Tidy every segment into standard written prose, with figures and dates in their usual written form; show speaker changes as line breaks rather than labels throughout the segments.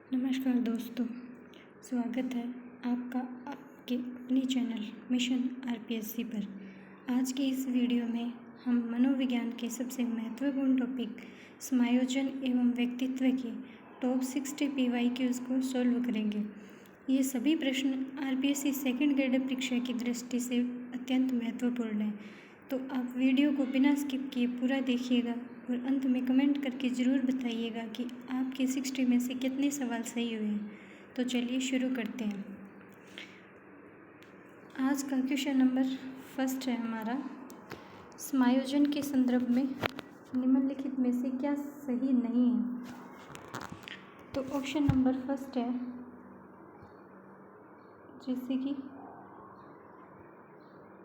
नमस्कार दोस्तों, स्वागत है आपका आपके अपनी चैनल मिशन आरपीएससी पर। आज की इस वीडियो में हम मनोविज्ञान के सबसे महत्वपूर्ण टॉपिक समायोजन एवं व्यक्तित्व के टॉप 60 PYQs को सॉल्व करेंगे। ये सभी प्रश्न आरपीएससी सेकंड ग्रेड परीक्षा की दृष्टि से अत्यंत महत्वपूर्ण हैं, तो आप वीडियो को बिना स्किप किए पूरा देखिएगा और अंत में कमेंट करके ज़रूर बताइएगा कि आपके 60 में से कितने सवाल सही हुए हैं। तो चलिए शुरू करते हैं। आज का क्वेश्चन नंबर फर्स्ट है हमारा, समायोजन के संदर्भ में निम्नलिखित में से क्या सही नहीं है। तो ऑप्शन नंबर फर्स्ट है, जैसे कि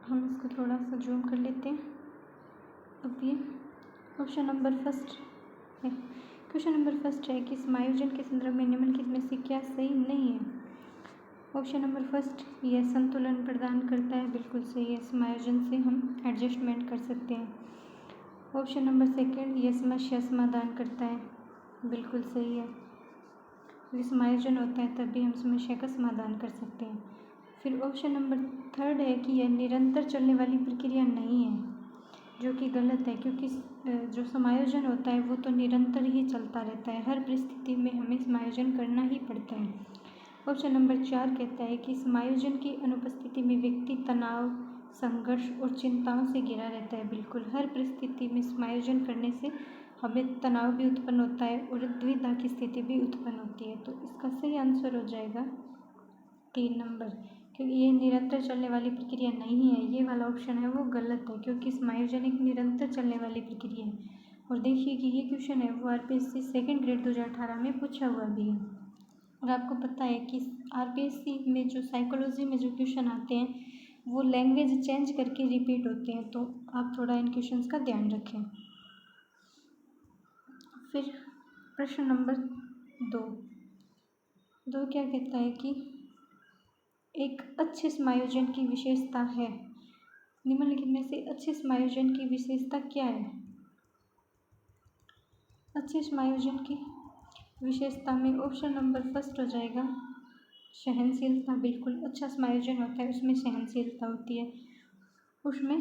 हम इसको थोड़ा सा जूम कर लेते हैं। अब ये ऑप्शन नंबर फर्स्ट है, क्वेश्चन नंबर फर्स्ट है कि समायोजन के संदर्भ में निम्नलिखित में से क्या सही नहीं है। ऑप्शन नंबर फर्स्ट, यह संतुलन प्रदान करता है, बिल्कुल सही है। समायोजन से हम एडजस्टमेंट कर सकते हैं। ऑप्शन नंबर सेकंड, यह समस्या समाधान करता है, बिल्कुल सही है। क्योंकि समायोजन होता है तभी हम समस्या का समाधान कर सकते हैं। फिर ऑप्शन नंबर थर्ड है कि यह निरंतर चलने वाली प्रक्रिया नहीं है, जो कि गलत है, क्योंकि जो समायोजन होता है वो तो निरंतर ही चलता रहता है। हर परिस्थिति में हमें समायोजन करना ही पड़ता है। ऑप्शन नंबर 4 कहता है कि समायोजन की अनुपस्थिति में व्यक्ति तनाव, संघर्ष और चिंताओं से घिरा रहता है। बिल्कुल, हर परिस्थिति में समायोजन करने से हमें तनाव भी उत्पन्न होता है और द्विधा की स्थिति भी उत्पन्न होती है। तो इसका सही आंसर हो जाएगा 3 नंबर, क्योंकि ये निरंतर चलने वाली प्रक्रिया नहीं है। ये वाला ऑप्शन है वो गलत है, क्योंकि समायोजन एक निरंतर चलने वाली प्रक्रिया है। और देखिए कि ये क्वेश्चन है वो आरपीएससी सेकंड ग्रेड 2018 में पूछा हुआ भी है। और आपको पता है कि आरपीएससी में जो साइकोलॉजी में जो क्वेश्चन आते हैं वो लैंग्वेज चेंज करके रिपीट होते हैं, तो आप थोड़ा इन क्वेश्चंस का ध्यान रखें। फिर प्रश्न नंबर 2 क्या कहता है कि एक अच्छे समायोजन की विशेषता है। निम्नलिखित में से अच्छे समायोजन की विशेषता क्या है। अच्छे समायोजन की विशेषता में ऑप्शन नंबर फर्स्ट हो जाएगा सहनशीलता। बिल्कुल, अच्छा समायोजन होता है उसमें सहनशीलता होती है। उसमें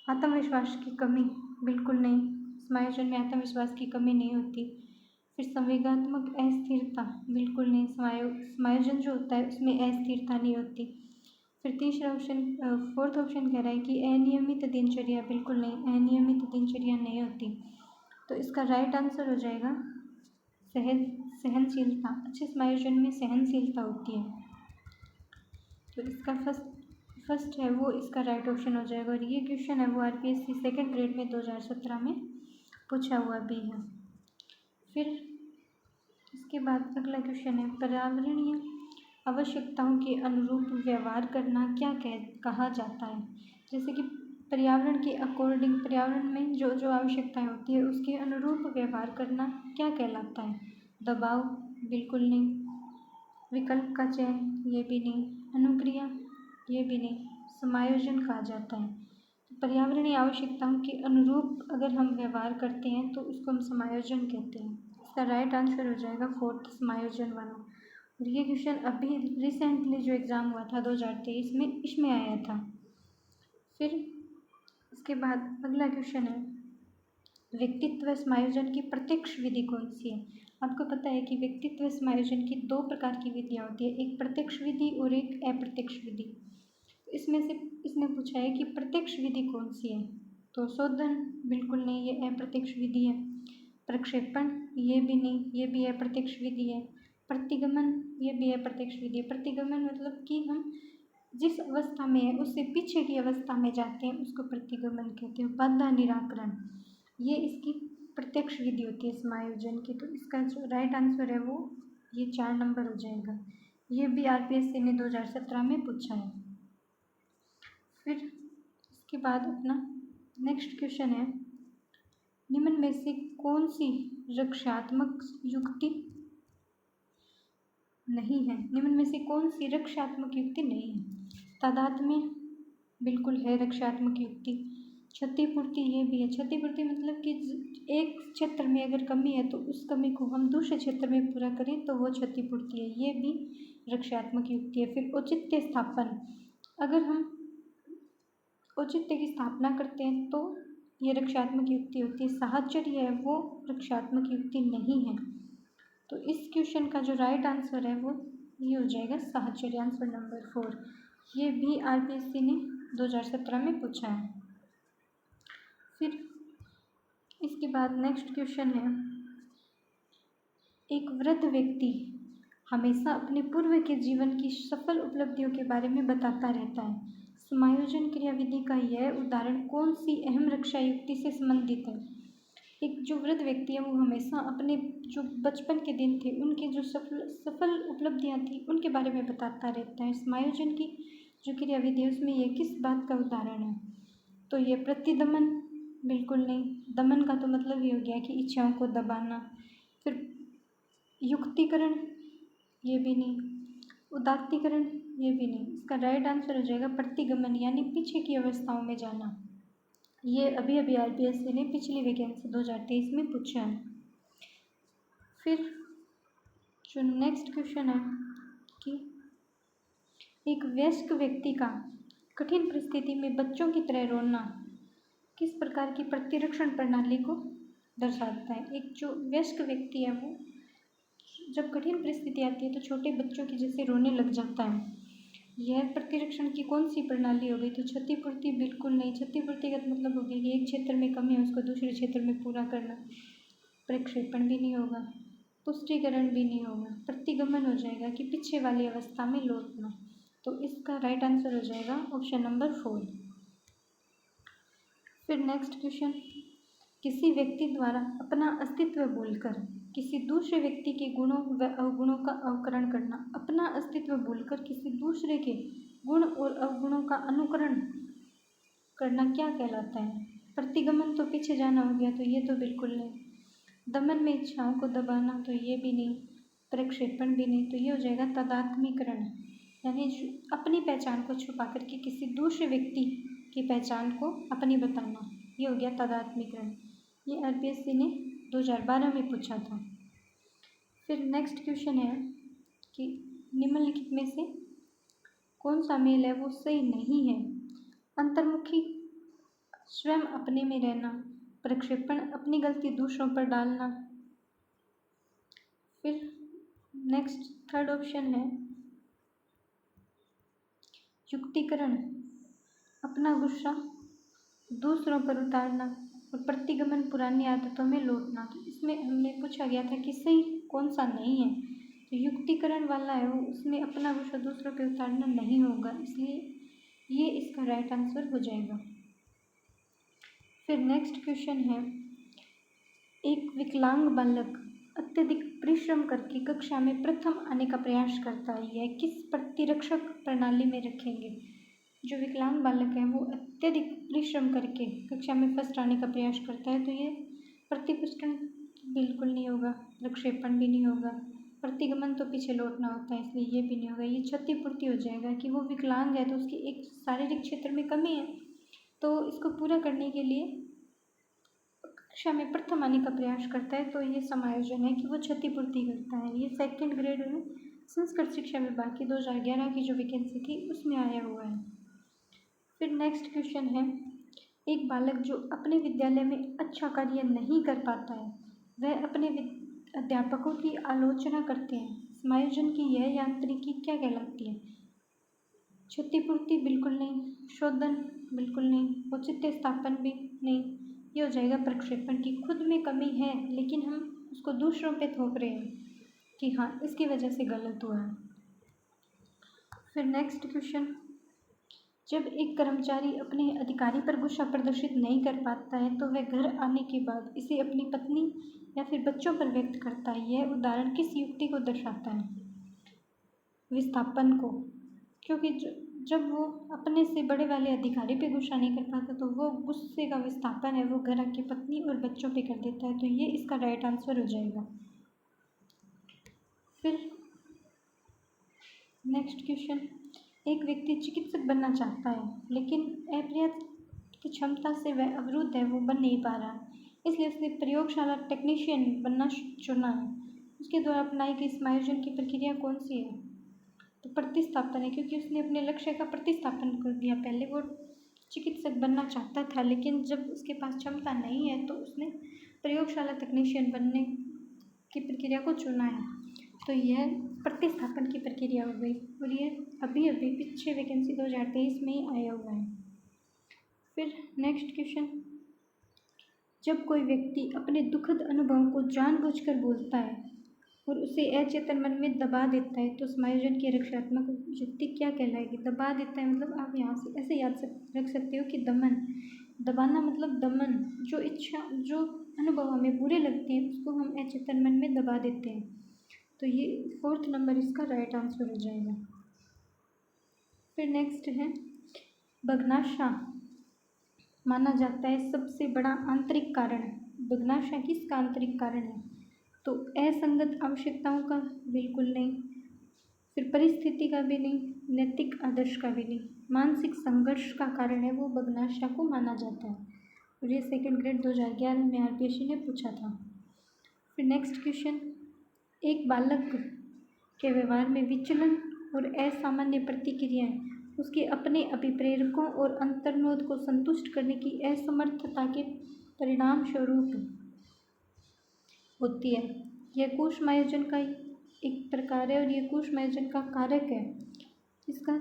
आत्मविश्वास की कमी बिल्कुल नहीं, समायोजन में आत्मविश्वास की कमी नहीं होती। फिर संवेगात्मक अस्थिरता बिल्कुल नहीं, समायोजन जो होता है उसमें अस्थिरता नहीं होती। फिर तीसरा ऑप्शन, फोर्थ ऑप्शन कह रहा है कि अनियमित दिनचर्या, बिल्कुल नहीं, अनियमित दिनचर्या नहीं होती। तो इसका राइट आंसर हो जाएगा सहनशीलता। अच्छे समायोजन में सहनशीलता होती है, तो इसका फर्स्ट है वो इसका राइट ऑप्शन हो जाएगा। और ये क्वेश्चन है वो आरपीएससी सेकंड ग्रेड में 2017 में पूछा हुआ भी है। फिर इसके बाद अगला क्वेश्चन है, पर्यावरणीय आवश्यकताओं के अनुरूप व्यवहार करना क्या कहा जाता है। जैसे कि पर्यावरण के अकॉर्डिंग, पर्यावरण में जो जो आवश्यकताएं होती है उसके अनुरूप व्यवहार करना क्या कहलाता है। दबाव, बिल्कुल नहीं। विकल्प का चयन, ये भी नहीं। अनुक्रिया, ये भी नहीं। समायोजन कहा जाता है। तो पर्यावरणीय आवश्यकताओं के अनुरूप अगर हम व्यवहार करते हैं तो उसको हम समायोजन कहते हैं। इसका राइट आंसर हो जाएगा फोर्थ, समायोजन वाला। और ये क्वेश्चन अभी रिसेंटली जो एग्ज़ाम हुआ था 2023 में, इसमें आया था। फिर इसके बाद अगला क्वेश्चन है, व्यक्तित्व समायोजन की प्रत्यक्ष विधि कौन सी है। आपको पता है कि व्यक्तित्व समायोजन की 2 प्रकार की विधियाँ होती है, एक प्रत्यक्ष विधि और एक अप्रत्यक्ष विधि। इसमें से इसने पूछा है कि प्रत्यक्ष विधि कौन सी है। तो शोधन, बिल्कुल नहीं, ये अप्रत्यक्ष विधि है। प्रक्षेपण, ये भी नहीं, ये भी अप्रत्यक्ष विधि है। प्रतिगमन, ये भी अप्रत्यक्ष विधि है। प्रतिगमन मतलब कि हम जिस अवस्था में है उससे पीछे की अवस्था में जाते हैं, उसको प्रतिगमन कहते हैं। बाधा निराकरण, ये इसकी प्रत्यक्ष विधि होती है समायोजन की। तो इसका जो राइट आंसर है वो ये 4 नंबर हो जाएगा। ये भी आरपीएससी ने 2017 में पूछा है। फिर इसके बाद अपना नेक्स्ट क्वेश्चन है, निम्न में से कौन सी रक्षात्मक युक्ति नहीं है। निम्न में से कौन सी रक्षात्मक युक्ति नहीं है। तादात्म्य, बिल्कुल है रक्षात्मक युक्ति। क्षतिपूर्ति ये भी है। क्षतिपूर्ति मतलब कि एक क्षेत्र में अगर कमी है तो उस कमी को हम दूसरे क्षेत्र में पूरा करें तो वो क्षतिपूर्ति है, ये भी रक्षात्मक युक्ति है। फिर औचित्य स्थापन, अगर हम औचित्य की स्थापना करते हैं तो ये रक्षात्मक युक्ति होती है। साहचर्य है वो रक्षात्मक युक्ति नहीं है। तो इस क्वेश्चन का जो राइट आंसर है वो ये हो जाएगा साहचर्य, आंसर नंबर 4। ये भी आरपीएससी ने 2017 में पूछा है। फिर इसके बाद नेक्स्ट क्वेश्चन है, एक वृद्ध व्यक्ति हमेशा अपने पूर्व के जीवन की सफल उपलब्धियों के बारे में बताता रहता है। समायोजन क्रियाविधि का यह उदाहरण कौन सी अहम रक्षा युक्ति से संबंधित है? एक जो वृद्ध व्यक्ति है वो हमेशा अपने जो बचपन के दिन थे उनकी जो सफल उपलब्धियां थी उनके बारे में बताता रहता है। समायोजन की जो क्रियाविधि है उसमें ये किस बात का उदाहरण है? तो ये प्रतिदमन, बिल्कुल नहीं। दमन का तो मतलब ये हो गया कि इच्छाओं को दबाना। फिर युक्तिकरण, ये भी नहीं। उदात्तीकरण, ये भी नहीं। इसका राइट आंसर हो जाएगा प्रतिगमन, यानी पीछे की अवस्थाओं में जाना। ये अभी अभी आरपीएससी ने पिछली वैकेंसी 2023 में पूछा है। फिर जो नेक्स्ट क्वेश्चन है कि एक वयस्क व्यक्ति का कठिन परिस्थिति में बच्चों की तरह रोना किस प्रकार की प्रतिरक्षण प्रणाली को दर्शाता है? एक जो वयस्क व्यक्ति है वो जब कठिन परिस्थिति आती है तो छोटे बच्चों की जैसे रोने लग जाता है। यह प्रतिरक्षण की कौन सी प्रणाली हो गई? तो क्षतिपूर्ति, बिल्कुल नहीं। क्षतिपूर्ति का मतलब हो गया कि एक क्षेत्र में कमी है उसको दूसरे क्षेत्र में पूरा करना। प्रक्षेपण भी नहीं होगा, पुष्टिकरण भी नहीं होगा। प्रतिगमन हो जाएगा कि पीछे वाली अवस्था में लौटना। तो इसका राइट आंसर हो जाएगा ऑप्शन नंबर 4। फिर नेक्स्ट क्वेश्चन, किसी व्यक्ति द्वारा अपना अस्तित्व भूलकर किसी दूसरे व्यक्ति के गुणों व अवगुणों का अवकरण करना। अपना अस्तित्व भूलकर किसी दूसरे के गुण और अवगुणों का अनुकरण करना क्या कहलाता है? प्रतिगमन तो पीछे जाना हो गया, तो ये तो बिल्कुल नहीं। दमन में इच्छाओं को दबाना, तो ये भी नहीं। प्रक्षेपण भी नहीं, तो ये हो जाएगा तदात्मीकरण, यानी अपनी पहचान को छुपा करके किसी दूसरे व्यक्ति की पहचान को अपनी बताना, ये हो गया तदात्मीकरण। ये आरपीएससी ने 2012 में पूछा था। फिर नेक्स्ट क्वेश्चन है कि निम्नलिखित में से कौन सा मेल है वो सही नहीं है? अंतर्मुखी, स्वयं अपने में रहना, प्रक्षेपण, अपनी गलती दूसरों पर डालना। फिर नेक्स्ट थर्ड ऑप्शन है युक्तिकरण, अपना गुस्सा दूसरों पर उतारना, और प्रतिगमन, पुरानी आदतों में लौटना। तो इसमें हमने पूछा गया था कि सही कौन सा नहीं है, तो युक्तिकरण वाला है वो, उसमें अपना गुस्सा दूसरों पर उतारना नहीं होगा, इसलिए ये इसका राइट आंसर हो जाएगा। फिर नेक्स्ट क्वेश्चन है, एक विकलांग बालक अत्यधिक परिश्रम करके कक्षा में प्रथम आने का प्रयास करता है, यह किस प्रतिरक्षक प्रणाली में रखेंगे? जो विकलांग बालक है वो अत्यधिक परिश्रम करके कक्षा में फर्स्ट आने का प्रयास करता है, तो ये प्रतिपुष्टन बिल्कुल नहीं होगा, प्रक्षेपण भी नहीं होगा, प्रतिगमन तो पीछे लौटना होता है, इसलिए ये भी नहीं होगा। ये क्षतिपूर्ति हो जाएगा कि वो विकलांग है तो उसकी एक शारीरिक क्षेत्र में कमी है, तो इसको पूरा करने के लिए कक्षा में प्रथम आने का प्रयास करता है, तो ये समायोजन है कि वो क्षतिपूर्ति करता है। ये सेकंड ग्रेड में संस्कृत शिक्षा विभाग की 2011 की जो वैकेंसी थी उसमें आया हुआ है। फिर नेक्स्ट क्वेश्चन है, एक बालक जो अपने विद्यालय में अच्छा कार्य नहीं कर पाता है वह अपने अध्यापकों की आलोचना करते हैं। समायोजन की यह यांत्रिकी क्या कहलाती है? क्षतिपूर्ति बिल्कुल नहीं, शोधन बिल्कुल नहीं, औचित्य स्थापन भी नहीं, ये हो जाएगा प्रक्षेपण की खुद में कमी है लेकिन हम उसको दूसरों पे थोप रहे हैं कि हाँ इसकी वजह से गलत हुआ है। फिर नेक्स्ट क्वेश्चन, जब एक कर्मचारी अपने अधिकारी पर गुस्सा प्रदर्शित नहीं कर पाता है तो वह घर आने के बाद इसे अपनी पत्नी या फिर बच्चों पर व्यक्त करता है, यह उदाहरण किस युक्ति को दर्शाता है? विस्थापन को, क्योंकि जब वो अपने से बड़े वाले अधिकारी पे गुस्सा नहीं कर पाता तो वो गुस्से का विस्थापन है वो घर आके पत्नी और बच्चों पे कर देता है, तो ये इसका राइट आंसर हो जाएगा। फिर नेक्स्ट क्वेश्चन, एक व्यक्ति चिकित्सक बनना चाहता है लेकिन अपर्याप्त तो क्षमता से वह अवरुद्ध है, वो बन नहीं पा रहा, इसलिए उसने प्रयोगशाला टेक्नीशियन बनना चुना है। उसके द्वारा अपनाई गई समायोजन की प्रक्रिया कौन सी है? तो प्रतिस्थापन है, क्योंकि उसने अपने लक्ष्य का प्रतिस्थापन कर दिया। पहले वो चिकित्सक बनना चाहता था, लेकिन जब उसके पास क्षमता नहीं है तो उसने प्रयोगशाला तकनीशियन बनने की प्रक्रिया को चुना है। तो यह प्रतिस्थापन की प्रक्रिया हो गई, और ये अभी अभी पीछे वैकेंसी 2023 में ही आया हुआ है। फिर नेक्स्ट क्वेश्चन, जब कोई व्यक्ति अपने दुखद अनुभव को जानबूझकर बोलता है और उसे अचेतन मन में दबा देता है, तो समायोजन की रक्षात्मक युक्ति क्या कहलाएगी? दबा देता है मतलब आप यहाँ से ऐसे याद रख सकते हो कि दमन, दबाना मतलब दमन। जो इच्छा, जो अनुभव हमें बुरे लगते हैं उसको हम अचेतन मन में दबा देते हैं। तो ये 4th नंबर इसका राइट आंसर हो जाएगा। फिर नेक्स्ट है, बगनाशा माना जाता है सबसे बड़ा आंतरिक कारण। बगनाशा किसका आंतरिक कारण है? तो असंगत आवश्यकताओं का बिल्कुल नहीं, फिर परिस्थिति का भी नहीं, नैतिक आदर्श का भी नहीं, मानसिक संघर्ष का कारण है वो बगनाशा को माना जाता है। और ये 2nd ग्रेड 2011 में आरपीएससी ने पूछा था। फिर नेक्स्ट क्वेश्चन, एक बालक के व्यवहार में विचलन और असामान्य प्रतिक्रियाएं उसके अपने अभिप्रेरकों और अंतर्नोद को संतुष्ट करने की असमर्थता के परिणाम स्वरूप होती है। यह कोषमायोजन का एक प्रकार है और यह कोषमायोजन का कारक है। इसका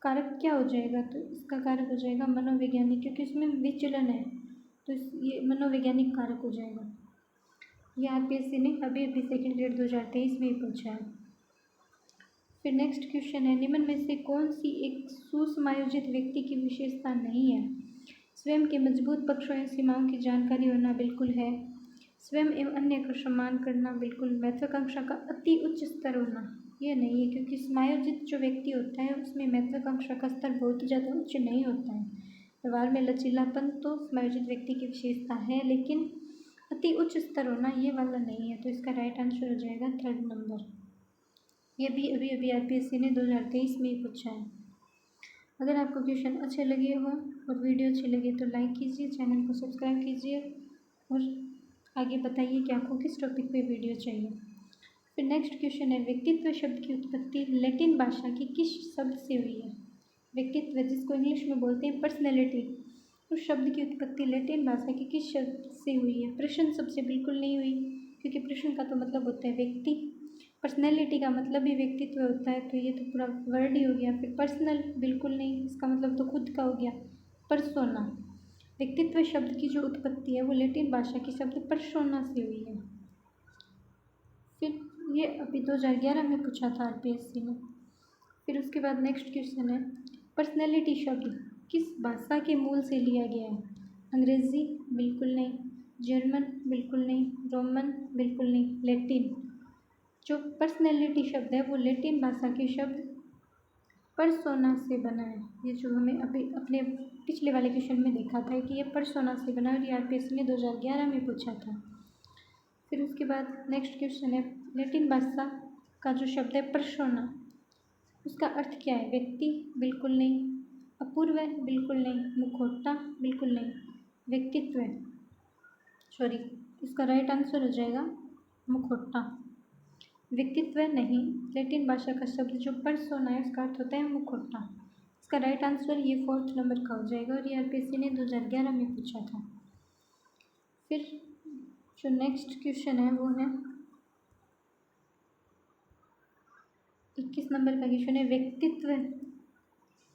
कारक क्या हो जाएगा? तो इसका कारक हो जाएगा मनोवैज्ञानिक, क्योंकि इसमें विचलन है तो ये मनोवैज्ञानिक कारक हो जाएगा। ये आरपीएससी ने अभी 2nd ग्रेड 2023 में ही पूछा है। फिर नेक्स्ट क्वेश्चन है, निम्न में से कौन सी एक सुसमायोजित व्यक्ति की विशेषता नहीं है? स्वयं के मजबूत पक्षों या सीमाओं की जानकारी होना बिल्कुल है। स्वयं एवं अन्य का सम्मान करना बिल्कुल। महत्वाकांक्षा का अति उच्च स्तर होना ये नहीं है, क्योंकि समायोजित जो व्यक्ति होता है उसमें महत्वाकांक्षा का स्तर बहुत ज़्यादा उच्च नहीं होता है। व्यवहार में लचीलापन तो समायोजित व्यक्ति की विशेषता है, लेकिन अति उच्च स्तर होना ये वाला नहीं है। तो इसका राइट आंसर हो जाएगा 3rd नंबर। ये भी अभी आरपीएससी ने 2023 में ही पूछा है। अगर आपको क्वेश्चन अच्छे लगे हो और वीडियो अच्छी लगे तो लाइक कीजिए, चैनल को सब्सक्राइब कीजिए और आगे बताइए कि आपको किस टॉपिक पे वीडियो चाहिए। फिर नेक्स्ट क्वेश्चन है, व्यक्तित्व शब्द की उत्पत्ति लैटिन भाषा की किस शब्द से हुई है? व्यक्तित्व, जिसको इंग्लिश में बोलते हैं पर्सनैलिटी, उस शब्द की उत्पत्ति लैटिन भाषा की किस शब्द से हुई है? प्रश्न सबसे बिल्कुल नहीं हुई, क्योंकि प्रश्न का तो मतलब होता है व्यक्ति, पर्सनैलिटी का मतलब भी व्यक्तित्व होता है, तो ये तो पूरा वर्ड ही हो गया। फिर पर्सनल बिल्कुल नहीं, इसका मतलब तो खुद का हो गया, पर्सोना। व्यक्तित्व शब्द की जो उत्पत्ति है वो लैटिन भाषा की शब्द पर्सोना से हुई है। फिर ये अभी 2011 में पूछा था आरपीएससी ने। फिर उसके बाद नेक्स्ट क्वेश्चन है, पर्सनैलिटी शब्द किस भाषा के मूल से लिया गया है? अंग्रेजी बिल्कुल नहीं, जर्मन बिल्कुल नहीं, रोमन बिल्कुल नहीं, लैटिन। जो पर्सनैलिटी शब्द है वो लैटिन भाषा के शब्द पर्सोना से बना है। ये जो हमें अभी अपने पिछले वाले क्वेश्चन में देखा था कि ये पर्सोना से बना, और ये आरपीएससी ने 2011 में पूछा था। फिर उसके बाद नेक्स्ट क्वेश्चन है, लैटिन भाषा का जो शब्द है पर्सोना, उसका अर्थ क्या है? व्यक्ति बिल्कुल नहीं, अपूर्व बिल्कुल नहीं, मुखौटा बिल्कुल नहीं, व्यक्तित्व सॉरी, इसका राइट आंसर हो जाएगा मुखौटा। व्यक्तित्व नहीं, लैटिन भाषा का शब्द जो पर्सोना है उसका अर्थ होता है मुखौटा। इसका राइट आंसर ये 4th नंबर का हो जाएगा, और ये आरपीएससी ने 2011 में पूछा था। फिर जो नेक्स्ट क्वेश्चन है वो है 21 नंबर का क्वेश्चन है, व्यक्तित्व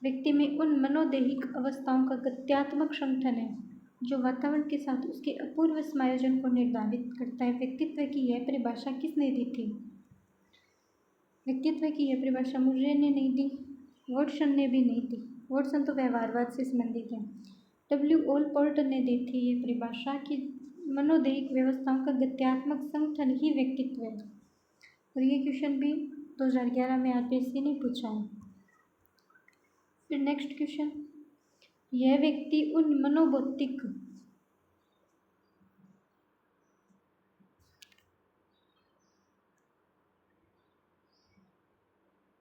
व्यक्ति में उन मनोदैहिक अवस्थाओं का गत्यात्मक संगठन है जो वातावरण के साथ उसके अपूर्व समायोजन को निर्धारित करता है। व्यक्तित्व की यह परिभाषा किसने दी थी? व्यक्तित्व की यह परिभाषा मुर्रे ने नहीं दी, वॉटसन ने भी नहीं दी, वॉटसन तो व्यवहारवाद से संबंधित है। डब्ल्यू ऑलपोर्ट ने दी थी ये परिभाषा कि मनोदैहिक व्यवस्थाओं का गत्यात्मक संगठन ही व्यक्तित्व है, और ये क्वेश्चन भी 2011 में आरपीएससी ने पूछा है। फिर नेक्स्ट क्वेश्चन, यह व्यक्ति उन मनोभौतिक